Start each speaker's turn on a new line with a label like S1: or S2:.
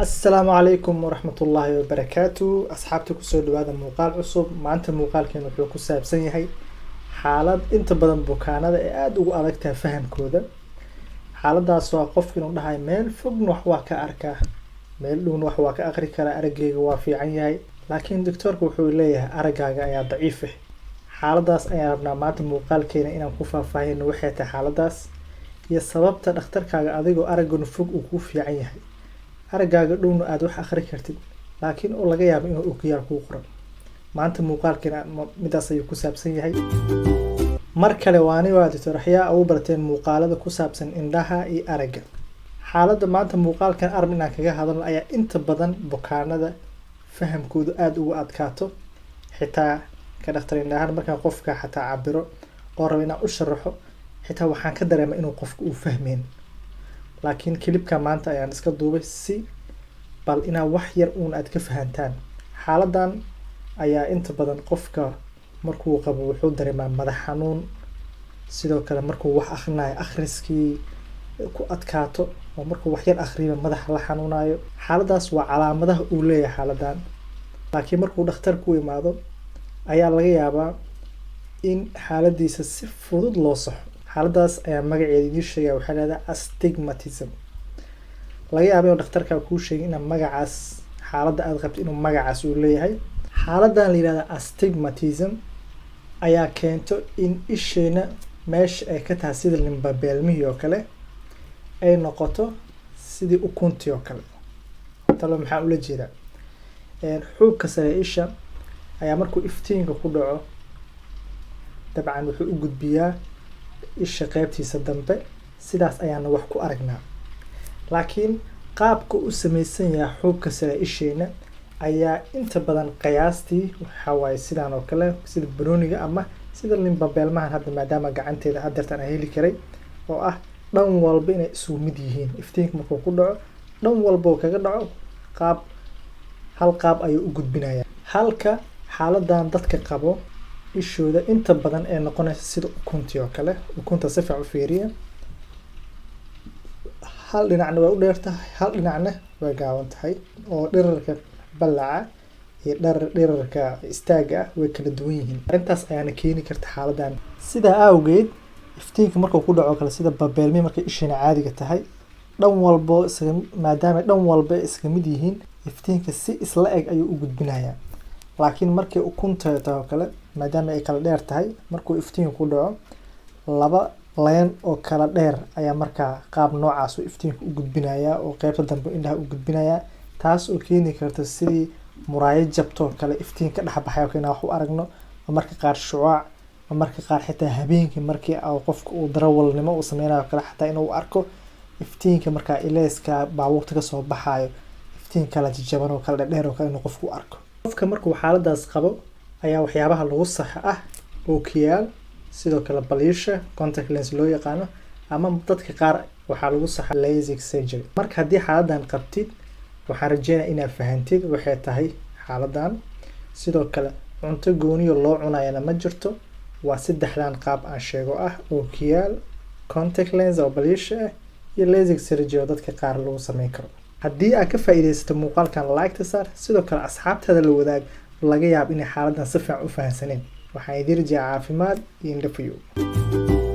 S1: السلام عليكم ورحمة الله وبركاته أصحابتي كسو دوادا موقال عصب maanta muuqaalkeenu wuxuu ku saabsan yahay xaalad inta badan bukaanada ee aad ugu adagtahay fahamkooda xaaladaas waa qofka inuu dhahay meel fogna wax waa ka arkaa meel dhowna wax waa ka aqri karaa aragayga waa fiican yahay laakiin doctorku wuxuu leeyahay aragaaga ayaa daciif ah xaaladaas ayaan rabnaa maanta muuqaalkeena inaan ku faahfaahino waxay tahay xaaladaas iyo sababta dhakhtarkaaga adigoo araggan fog uu ku fiican yahay aragaaga dhowna aad wax akhri kartid laakiin oo laga yaabo inuu okiyaal kuu qoran maanta muuqaalkeena midaas ayuu ku saabsan yahay mar kale waani waa doctor Yaxyaa ugu barteen muuqaalada ku saabsan indhaha iyo aragga xaaladda maanta muuqaalkan arab inaan kaga hadalno ayaa inta badan bukaanada fahamkoodu aad ugu adkaato xitaa ka dhakhtar indhaha markaan qofka xataa cabiro oo rabo inaan u sharaxo xitaa waxaan ka dareemaa inuu qofku uu fahmeen laakiin klibka maanta ayaan iska duubay si bal inaa wax yar uun aad ka fahantaan xaaladan ayaa inta badan qofka markuu qabo wuxuu dareemaa madax xanuun sidoo kale markuu wax akhrinayo akhriskii ku adkaato oo markuu wax yar akhriyo madaxa la xanuunayo xaaladaas waa calaamadaha uu leeyahay xaaladan laakiin markuu dhakhtar ku imaado ayaa laga yaabaa in xaaladiisa si fudud loo saxo xaaladaas ayaa magaceeda idin sheegaya waxaa leedahay astigmatism laga yaabo inuu dhakhtarka kuu sheegay in magacaas xaaladda aad qabto inuu magacaas uu leeyahay xaaladan la yiraahdo astigmatism ayaa keento in isheena meesha ay ka tahay sida limbabeelmihii oo kale ay noqoto sidii ukuntii oo kale talo maxaa ula jeedaa xuubka sare isha ayaa markuu iftiinka ku dhaco dabcan wuxuu u gudbiyaa isha qaybtiisa dambe sidaas ayaana wax ku aragnaa laakiin qaabka u samaysan yahay xuubka sare isheena ayaa inta badan qiyaastii waxa waaye sidaan oo kale sida browniga ama sida limbabeelmahan hadda maadaama gacanteeda hadeertan aan heli karay oo ah dhan walba inay isu mid yihiin iftiinka markuu ku dhaco dhan walba oo kaga dhaco hal qaab ayuu u gudbinayaa halka xaaladan dadka qabo ishooda inta badan ee noqonaysa sida ukuntii oo kale ukunta si fiican u fiiriya hal dhinacna waa u dheer tahay hal dhinacna waa gaaban tahay oo dhererka balaca iyo dhererka istaaga ah way kala duwan yihiin arrintaas ayaana keeni karta xaaladan sidaa awgeed iftiinka markuu ku dhaco kale sida babeelmi markay isheena caadiga tahay dhan walbo maadaama dhan walba iska mid yihiin iftiinka si isla eg ayuu u gudbinayaa laakiin markay ukunta tahay kale maadaama ay kala dheer tahay markuu iftiinku ku dhaco laba leen oo kala dheer ayaa markaa qaab noocaas uu iftiinku u gudbinayaa oo qaybta dambe indhaha u gudbinayaa taas oo keeni karta sidii muraayad jabto kale iftiinka dhex baxay oo inaan wax u aragno marka qaar shucaac marka qaar xitaa habeenkii markii qofka uu darawalnimo uu sameynayo kale xataa inuu arko iftiinka markaa ilayska baabuurta ka soo baxayo iftiin kala jajaban oo kala dheer oo kale inuu qofku arko qofka markuu xaaladaas qabo ayaa waxyaabaha lagu saxa ah okiyaal sidoo kale baliisha contact lens loo yaqaano ama dadka qaar waxaa lagu saxa LASIK surgery marka haddii xaaladan qabtid waxaan rajeynayaa inaad fahantid waxay tahay xaaladan sidoo kale cunto gooniyo loo cunayana ma jirto waa saddexdan qaab aan sheego ah okiyaal contact lens oo baliisha ah iyo LASIK surgery oo dadka qaar lagu sameyn karo haddii aad ka faa'iidaysato muuqaalkan like saar sidoo kale asxaabtaada la wadaag laga yaabo inay xaaladan si fiican u fahansaneen waxaan idin rajaa caafimaad iyo indho fiyow